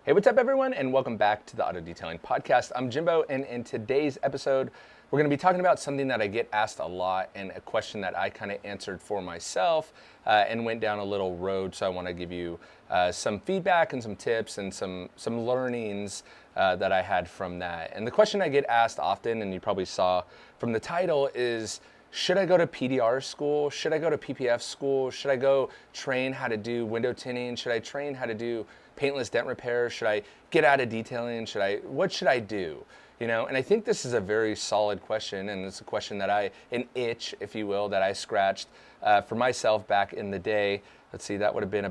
Hey, what's up everyone, and welcome back to the Auto Detailing Podcast. I'm Jimbo, and in today's episode, we're gonna be talking about something that I get asked a lot and a question that I kind of answered for myself and went down a little road. So I wanna give you some feedback and some tips and some learnings that I had from that. And the question I get asked often, and you probably saw from the title, is should I go to PDR school? Should I go to PPF school? Should I go train how to do window tinting? Should I train how to do paintless dent repair? Should I get out of detailing? What should I do? You know, and I think this is a very solid question, and it's a question that an itch, if you will, that I scratched for myself back in the day. Let's see, that would have been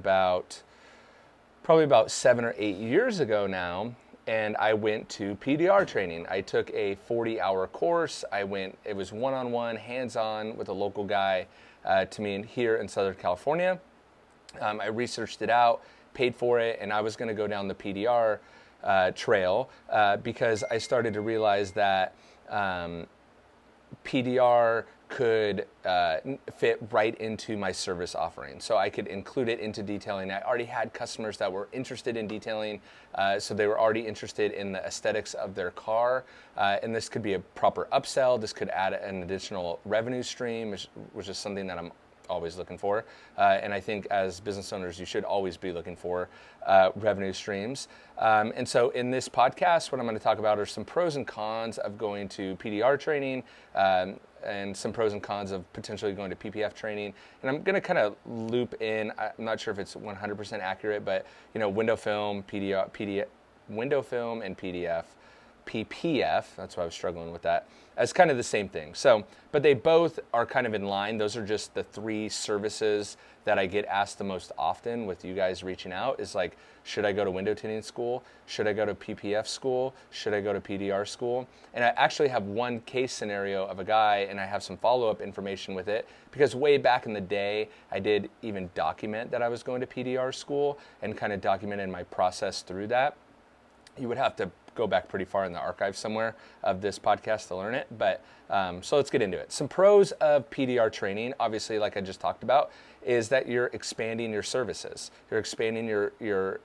probably about 7 or 8 years ago now. And I went to PDR training. I took a 40-hour course. It was one-on-one, hands-on with a local guy to me here in Southern California. I researched it out, paid for it, and I was gonna go down the PDR trail because I started to realize that PDR could fit right into my service offering. So I could include it into detailing. I already had customers that were interested in detailing, so they were already interested in the aesthetics of their car, and this could be a proper upsell. This could add an additional revenue stream, which is something that I'm always looking for. And I think as business owners, you should always be looking for revenue streams. And so in this podcast, what I'm gonna talk about are some pros and cons of going to PDR training, and some pros and cons of potentially going to PPF training. And I'm gonna kind of loop in, I'm not sure if it's 100% accurate, but window film, window film and PPF, that's why I was struggling with that, as kind of the same thing. So, but they both are kind of in line. Those are just the three services that I get asked the most often with you guys reaching out is like, should I go to window tinting school? Should I go to PPF school? Should I go to PDR school? And I actually have one case scenario of a guy, and I have some follow-up information with it, because way back in the day, I did even document that I was going to PDR school and kind of documented my process through that. You would have to go back pretty far in the archive somewhere of this podcast to learn it, but so let's get into it. Some pros of PDR training, obviously, like I just talked about, is that you're expanding your services. You're expanding your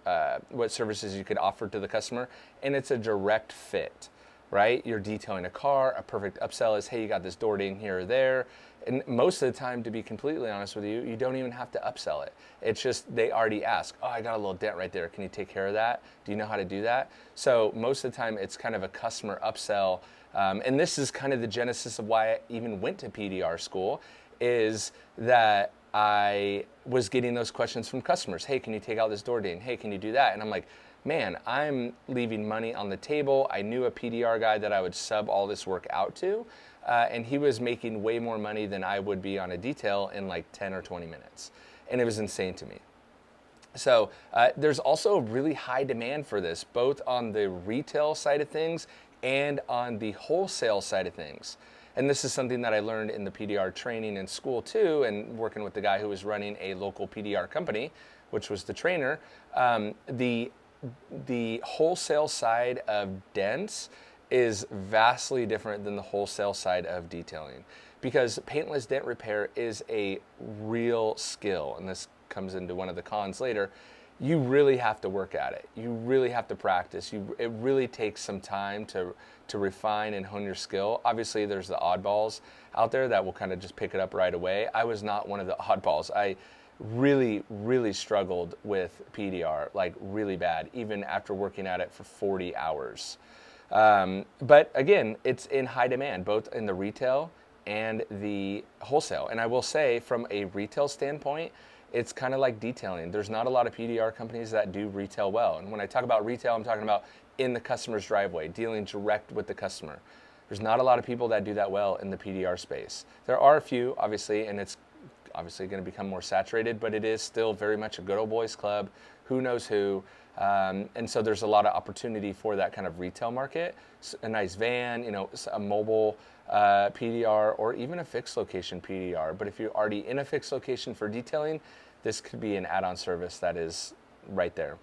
what services you could offer to the customer, and it's a direct fit, right? You're detailing a car. A perfect upsell is, hey, you got this door ding here or there. And most of the time, to be completely honest with you, you don't even have to upsell it. It's just they already ask, oh, I got a little dent right there. Can you take care of that? Do you know how to do that? So most of the time, it's kind of a customer upsell. And this is kind of the genesis of why I even went to PDR school, is that I was getting those questions from customers. Hey, can you take out this door ding? Hey, can you do that? And I'm like, man, I'm leaving money on the table. I knew a PDR guy that I would sub all this work out to, and he was making way more money than I would be on a detail in like 10 or 20 minutes. And it was insane to me. So there's also a really high demand for this, both on the retail side of things and on the wholesale side of things. And this is something that I learned in the PDR training in school too, and working with the guy who was running a local PDR company, which was the trainer. The wholesale side of dents is vastly different than the wholesale side of detailing, because paintless dent repair is a real skill, and this comes into one of the cons later. You really have to work at it. You really have to practice. It really takes some time to refine and hone your skill. Obviously, there's the oddballs out there that will kind of just pick it up right away. I was not one of the oddballs. I really, really struggled with PDR, like really bad, even after working at it for 40 hours. But again, it's in high demand, both in the retail and the wholesale. And I will say, from a retail standpoint, it's kind of like detailing. There's not a lot of PDR companies that do retail well. And when I talk about retail, I'm talking about in the customer's driveway, dealing direct with the customer. There's not a lot of people that do that well in the PDR space. There are a few, obviously, and it's obviously going to become more saturated, but it is still very much a good old boys club, who knows who. And so there's a lot of opportunity for that kind of retail market. A nice van, a mobile PDR, or even a fixed location PDR. But if you're already in a fixed location for detailing, this could be an add-on service that is right there.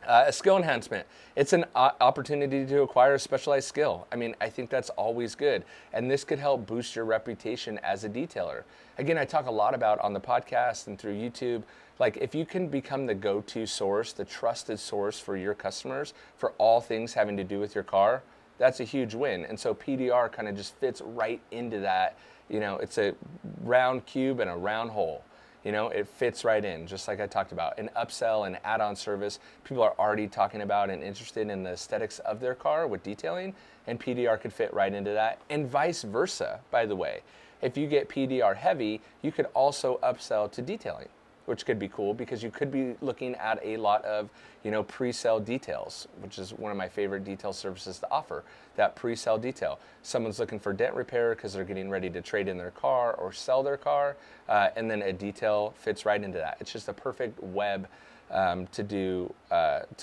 A skill enhancement. It's an opportunity to acquire a specialized skill. I mean, I think that's always good. And this could help boost your reputation as a detailer. Again, I talk a lot about on the podcast and through YouTube, like if you can become the go-to source, the trusted source for your customers for all things having to do with your car, that's a huge win. And so PDR kind of just fits right into that. You know, it's a round cube and a round hole. You know, it fits right in, just like I talked about. An upsell and add-on service, people are already talking about and interested in the aesthetics of their car with detailing, and PDR could fit right into that, and vice versa, by the way. If you get PDR heavy, you could also upsell to detailing, which could be cool because you could be looking at a lot of, you know, pre-sale details, which is one of my favorite detail services to offer, that pre-sale detail. Someone's looking for dent repair because they're getting ready to trade in their car or sell their car, and then a detail fits right into that. It's just a perfect web to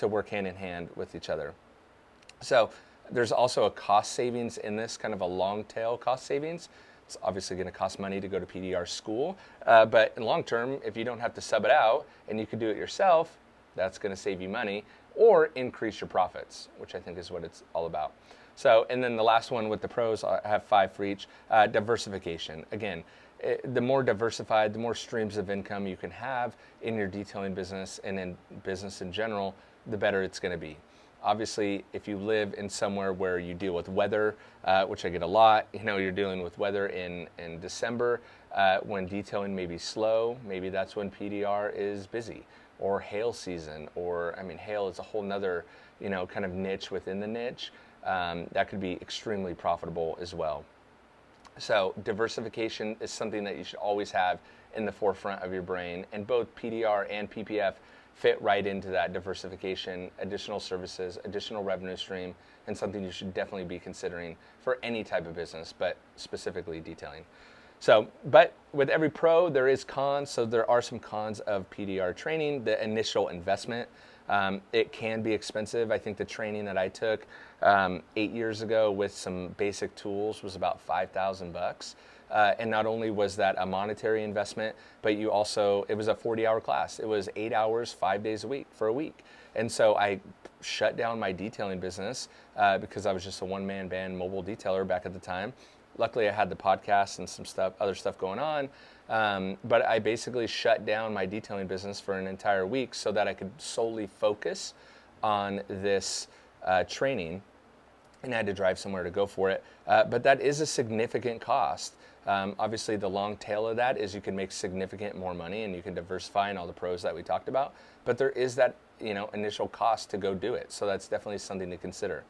work hand in hand with each other. So there's also a cost savings in this, kind of a long tail cost savings. It's obviously going to cost money to go to PDR school, but in long term, if you don't have to sub it out and you can do it yourself, that's going to save you money or increase your profits, which I think is what it's all about. So, and then the last one with the pros, I have 5 for each, diversification. Again, the more diversified, the more streams of income you can have in your detailing business and in business in general, the better it's going to be. Obviously, if you live in somewhere where you deal with weather, which I get a lot, you know, you're dealing with weather in December when detailing may be slow, maybe that's when PDR is busy, or hail season, or, I mean, hail is a whole nother, you know, kind of niche within the niche. That could be extremely profitable as well. So diversification is something that you should always have in the forefront of your brain, and both PDR and PPF fit right into that diversification, additional services, additional revenue stream, and something you should definitely be considering for any type of business, but specifically detailing. So, but with every pro, there is cons. So there are some cons of PDR training. The initial investment, it can be expensive. I think the training that I took 8 years ago with some basic tools was about $5,000. And not only was that a monetary investment, but it was a 40-hour class. It was 8 hours, 5 days a week for a week. And so I shut down my detailing business because I was just a one-man band mobile detailer back at the time. Luckily, I had the podcast and some other stuff going on. But I basically shut down my detailing business for an entire week so that I could solely focus on this training. And I had to drive somewhere to go for it. But that is a significant cost. Obviously, the long tail of that is you can make significant more money and you can diversify in all the pros that we talked about. But there is that, you know, initial cost to go do it. So that's definitely something to consider.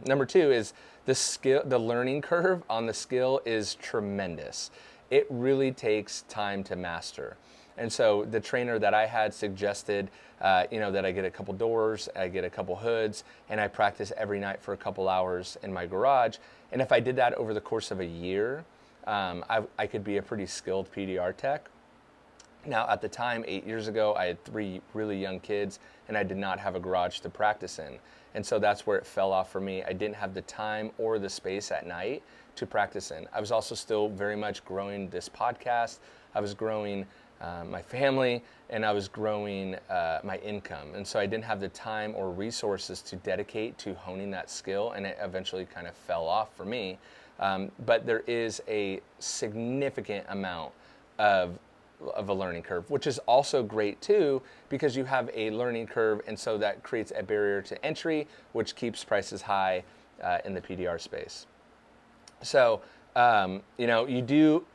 Number 2 is the learning curve on the skill is tremendous. It really takes time to master. And so the trainer that I had suggested, that I get a couple doors, I get a couple hoods, and I practice every night for a couple hours in my garage. And if I did that over the course of a year, I could be a pretty skilled PDR tech. Now, at the time, 8 years ago, I had 3 really young kids, and I did not have a garage to practice in. And so that's where it fell off for me. I didn't have the time or the space at night to practice in. I was also still very much growing this podcast. I was growing my family, and I was growing my income. And so I didn't have the time or resources to dedicate to honing that skill, and it eventually kind of fell off for me. But there is a significant amount of a learning curve, which is also great too, because you have a learning curve, and so that creates a barrier to entry, which keeps prices high in the PDR space. So, you do,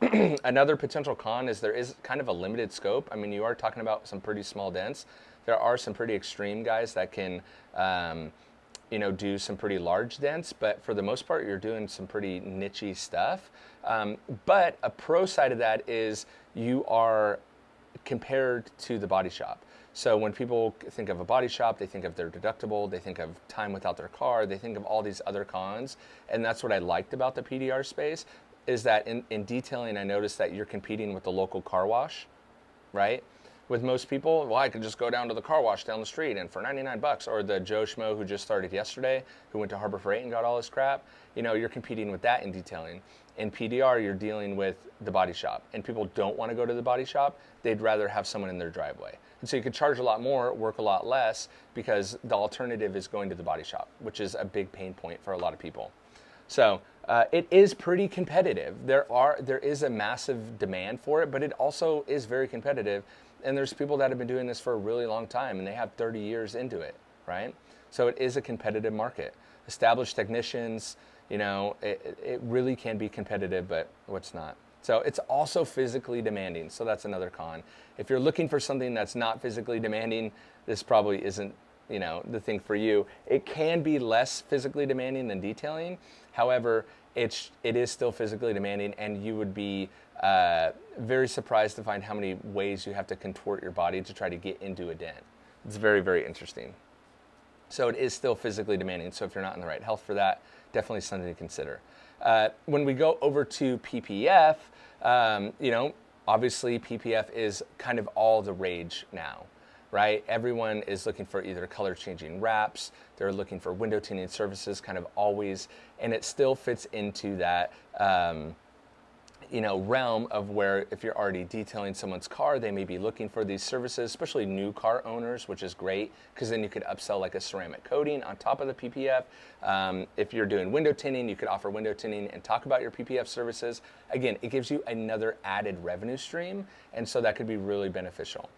another potential con is there is kind of a limited scope. I mean, you are talking about some pretty small dents. There are some pretty extreme guys that can, do some pretty large dents, but for the most part, you're doing some pretty niche-y stuff. But a pro side of that is you are compared to the body shop. So when people think of a body shop, they think of their deductible, they think of time without their car, they think of all these other cons. And that's what I liked about the PDR space, is that in detailing, I noticed that you're competing with the local car wash, right? With most people, well, I could just go down to the car wash down the street and for $99, or the Joe Schmo who just started yesterday, who went to Harbor Freight and got all his crap, you're competing with that in detailing. In PDR, you're dealing with the body shop, and people don't want to go to the body shop. They'd rather have someone in their driveway. And so you could charge a lot more, work a lot less, because the alternative is going to the body shop, which is a big pain point for a lot of people. So it is pretty competitive. There is a massive demand for it, but it also is very competitive. And there's people that have been doing this for a really long time, and they have 30 years into it, right? So it is a competitive market. Established technicians, it really can be competitive, but what's not? So it's also physically demanding. So that's another con. If you're looking for something that's not physically demanding, this probably isn't, the thing for you. It can be less physically demanding than detailing. However, it is still physically demanding, and you would be very surprised to find how many ways you have to contort your body to try to get into a dent. It's very, very interesting. So it is still physically demanding. So if you're not in the right health for that, definitely something to consider. When we go over to PPF, obviously PPF is kind of all the rage now, right? Everyone is looking for either color changing wraps, they're looking for window tinting services kind of always, and it still fits into that realm of where if you're already detailing someone's car, they may be looking for these services, especially new car owners, which is great because then you could upsell like a ceramic coating on top of the PPF. If you're doing window tinting, you could offer window tinting and talk about your PPF services. Again, it gives you another added revenue stream, and so that could be really beneficial.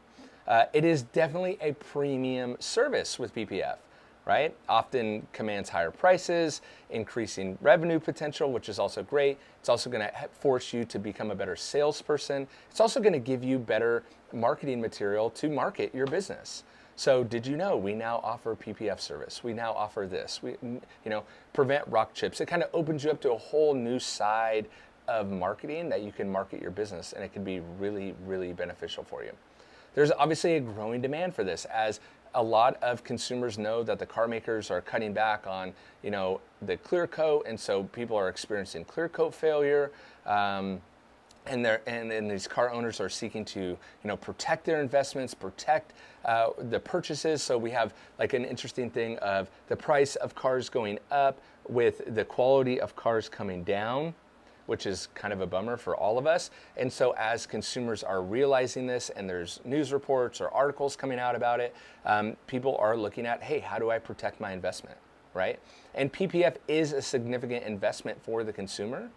It is definitely a premium service with PPF. Right? Often commands higher prices, increasing revenue potential, which is also great. It's also going to force you to become a better salesperson. It's also going to give you better marketing material to market your business. So did you know we now offer PPF service? We now offer this. We, prevent rock chips. It kind of opens you up to a whole new side of marketing that you can market your business, and it can be really, really beneficial for you. There's obviously a growing demand for this as a lot of consumers know that the car makers are cutting back on, the clear coat, and so people are experiencing clear coat failure, and these car owners are seeking to, protect their investments, protect the purchases. So we have like an interesting thing of the price of cars going up with the quality of cars coming down, which is kind of a bummer for all of us. And so as consumers are realizing this, and there's news reports or articles coming out about it, people are looking at, hey, how do I protect my investment, right? And PPF is a significant investment for the consumer,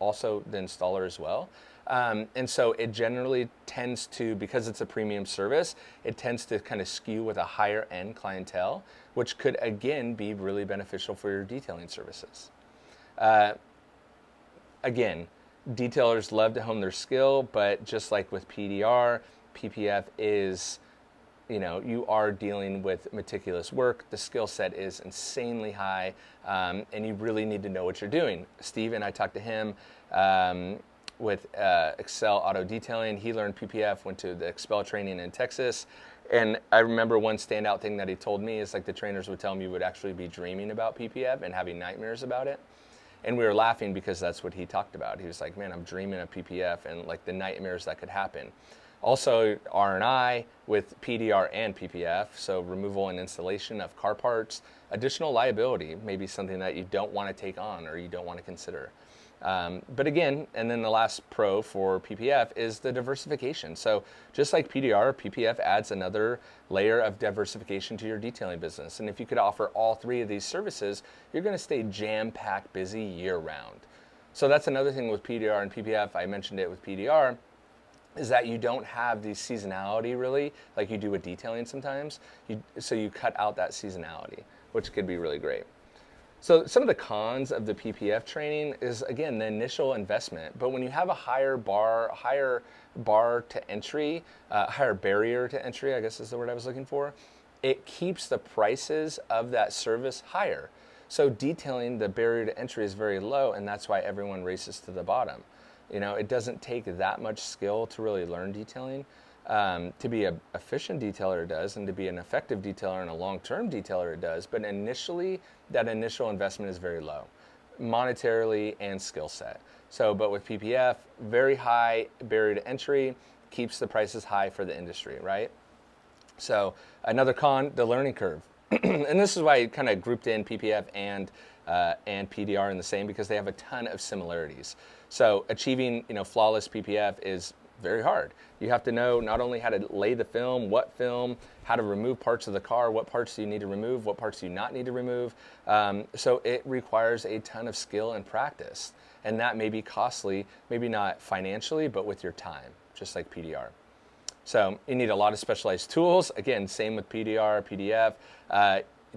also the installer as well. And so it generally tends to, because it's a premium service, it tends to kind of skew with a higher end clientele, which could again be really beneficial for your detailing services. Again, detailers love to hone their skill, but just like with PDR, PPF is, you are dealing with meticulous work. The skill set is insanely high, and you really need to know what you're doing. Steve and I talked to him with Excel Auto Detailing. He learned PPF, went to the Excel training in Texas. And I remember one standout thing that he told me is like the trainers would tell him you would actually be dreaming about PPF and having nightmares about it. And we were laughing because that's what he talked about. He was like, man, I'm dreaming of PPF and like the nightmares that could happen. Also, R&I with PDR and PPF, so removal and installation of car parts. Additional liability may be something that you don't want to take on or you don't want to consider. But again, and then the last pro for PPF is the diversification. So just like PDR, PPF adds another layer of diversification to your detailing business. And if you could offer all three of these services, you're going to stay jam-packed busy year-round. So that's another thing with PDR and PPF. I mentioned it with PDR, is that you don't have the seasonality really like you do with detailing sometimes. So you cut out that seasonality, which could be really great. So some of the cons of the PPF training is, again, the initial investment. But when you have a higher bar to entry, higher barrier to entry, I guess is the word I was looking for, it keeps the prices of that service higher. So detailing, the barrier to entry is very low, and that's why everyone races to the bottom. It doesn't take that much skill to really learn detailing. To be an efficient detailer, it does, and to be an effective detailer and a long-term detailer, it does. But initially, that initial investment is very low, monetarily and skill set. So, but with PPF, very high barrier to entry, keeps the prices high for the industry, right? So another con, the learning curve. And this is why I kind of grouped in PPF and PDR in the same, because they have a ton of similarities. So achieving, flawless PPF is very hard. You have to know not only how to lay the film, what film, how to remove parts of the car, what parts do you need to remove, what parts do you not need to remove. So it requires a ton of skill and practice. And that may be costly, maybe not financially, but with your time, just like PDR. So you need a lot of specialized tools. Again, same with PDR, PDF.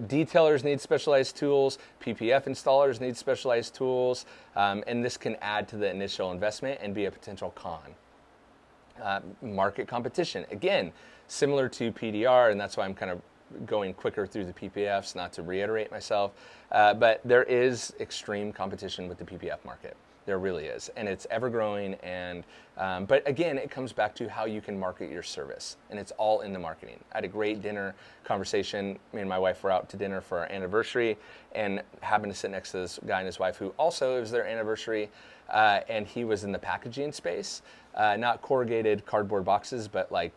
Detailers need specialized tools. PPF installers need specialized tools. And this can add to the initial investment and be a potential con. Market competition. Again, similar to PDR, and that's why I'm kind of going quicker through the PPFs, not to reiterate myself. But there is extreme competition with the PPF market. There really is, and it's ever growing. And but again, it comes back to how you can market your service, and it's all in the marketing. I had a great dinner conversation. Me and my wife were out to dinner for our anniversary, and happened to sit next to this guy and his wife, who also it was their anniversary, and he was in the packaging space, not corrugated cardboard boxes, but like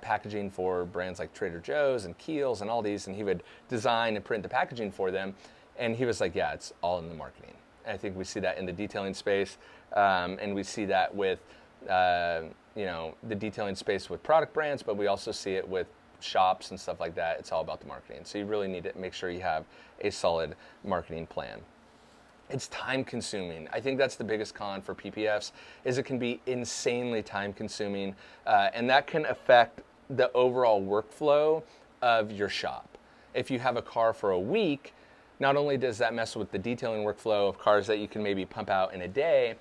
packaging for brands like Trader Joe's and Kiehl's and all these, and he would design and print the packaging for them. And he was like, yeah, it's all in the marketing. I think we see that in the detailing space, and we see that with the detailing space with product brands, but we also see it with shops and stuff like that. It's all about the marketing. So you really need to make sure you have a solid marketing plan. It's time consuming. I think that's the biggest con for PPFs, is it can be insanely time consuming, and that can affect the overall workflow of your shop. If you have a car for a week, not only does that mess with the detailing workflow of cars that you can maybe pump out in a day,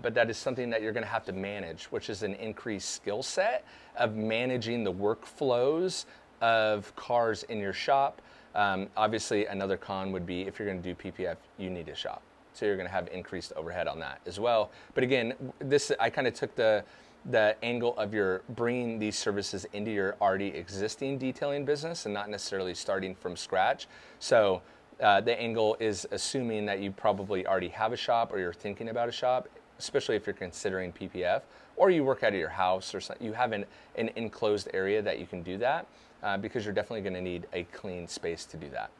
but that is something that you're going to have to manage, which is an increased skill set of managing the workflows of cars in your shop. Obviously, another con would be if you're going to do PPF, you need a shop. So you're going to have increased overhead on that as well. But again, I kind of took the angle of your bringing these services into your already existing detailing business and not necessarily starting from scratch. So the angle is assuming that you probably already have a shop, or you're thinking about a shop, especially if you're considering PPF, or you work out of your house, or something. You have an enclosed area that you can do that, because you're definitely going to need a clean space to do that.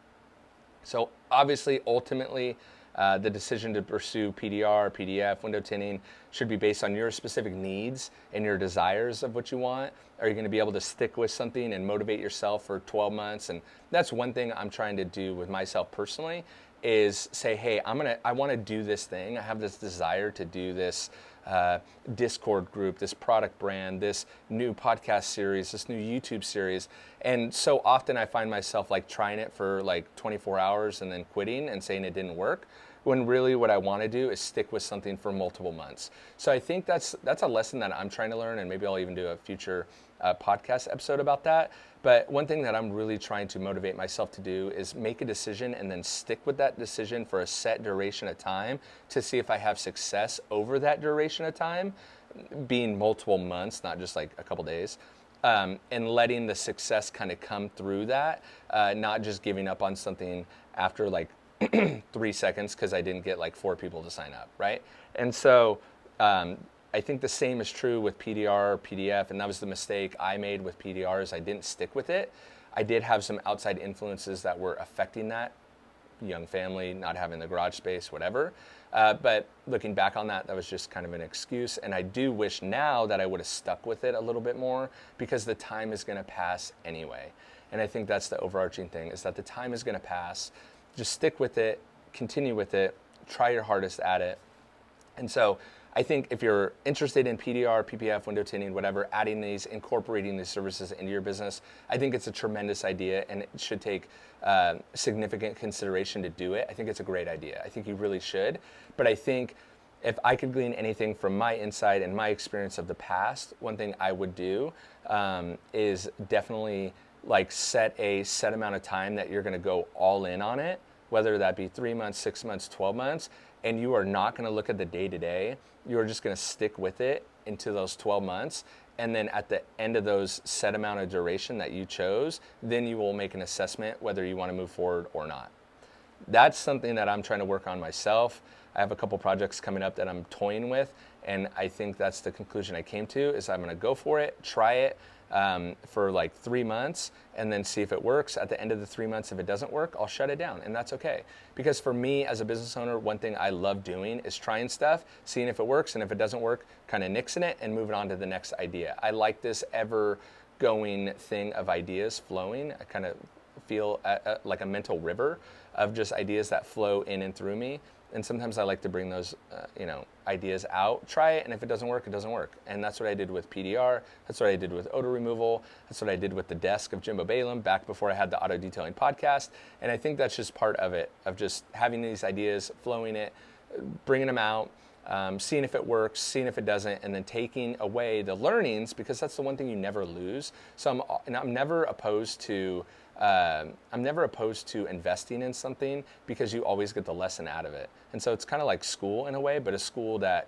So obviously, ultimately, the decision to pursue PDR, PDF, window tinting should be based on your specific needs and your desires of what you want. Are you going to be able to stick with something and motivate yourself for 12 months? And that's one thing I'm trying to do with myself personally, is say, hey, I want to do this thing. I have this desire to do this Discord group, this product brand, this new podcast series, this new YouTube series. And so often I find myself like trying it for like 24 hours and then quitting and saying it didn't work, when really what I want to do is stick with something for multiple months. So I think that's a lesson that I'm trying to learn, and maybe I'll even do a future podcast episode about that. But one thing that I'm really trying to motivate myself to do is make a decision and then stick with that decision for a set duration of time to see if I have success over that duration of time, being multiple months, not just like a couple days, and letting the success kind of come through that, not just giving up on something after like 3 seconds because I didn't get like 4 people to sign up, right? And so I think the same is true with PDR, PDF, and that was the mistake I made with PDR, is I didn't stick with it. I did have some outside influences that were affecting that, young family, not having the garage space, whatever. But looking back on that, that was just kind of an excuse. And I do wish now that I would have stuck with it a little bit more, because the time is going to pass anyway. And I think that's the overarching thing, is that the time is going to pass. Just stick with it, continue with it, try your hardest at it. And so I think if you're interested in PDR, PPF, window tinting, whatever, adding these, incorporating these services into your business, I think it's a tremendous idea, and it should take significant consideration to do it. I think it's a great idea. I think you really should. But I think if I could glean anything from my insight and my experience of the past, one thing I would do is definitely like set a set amount of time that you're going to go all in on it, whether that be 3 months, 6 months, 12 months, and you are not going to look at the day-to-day. You are just going to stick with it into those 12 months. And then at the end of those set amount of duration that you chose, then you will make an assessment whether you want to move forward or not. That's something that I'm trying to work on myself. I have a couple projects coming up that I'm toying with, and I think that's the conclusion I came to, is I'm going to go for it, try it, for like 3 months and then see if it works. At the end of the 3 months, if it doesn't work, I'll shut it down, and that's okay. Because for me as a business owner, one thing I love doing is trying stuff, seeing if it works, and if it doesn't work, kind of nixing it and moving on to the next idea. I like this ever going thing of ideas flowing. I kind of feel like a mental river of just ideas that flow in and through me. And sometimes I like to bring those, ideas out, try it, and if it doesn't work, it doesn't work. And that's what I did with PDR. That's what I did with odor removal. That's what I did with the desk of Jimbo Balaam back before I had the auto detailing podcast. And I think that's just part of it, of just having these ideas, flowing it, bringing them out, seeing if it works, seeing if it doesn't, and then taking away the learnings, because that's the one thing you never lose. So I'm never opposed to investing in something, because you always get the lesson out of it. And so it's kind of like school in a way, but a school that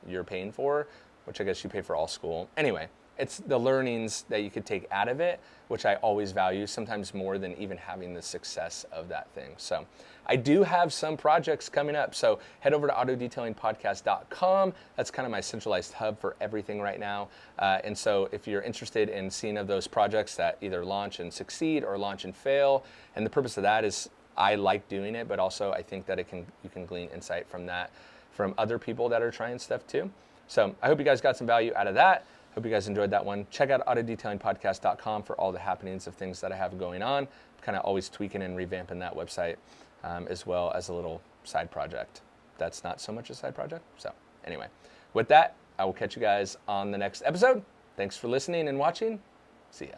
you're paying for, which I guess you pay for all school. Anyway, it's the learnings that you could take out of it, which I always value, sometimes more than even having the success of that thing. So I do have some projects coming up. So head over to autodetailingpodcast.com. That's kind of my centralized hub for everything right now. And so if you're interested in seeing of those projects that either launch and succeed or launch and fail, and the purpose of that is I like doing it, but also I think that you can glean insight from that, from other people that are trying stuff too. So I hope you guys got some value out of that. Hope you guys enjoyed that one. Check out autodetailingpodcast.com for all the happenings of things that I have going on. I'm kind of always tweaking and revamping that website, as well as a little side project. That's not so much a side project. So anyway, with that, I will catch you guys on the next episode. Thanks for listening and watching. See ya.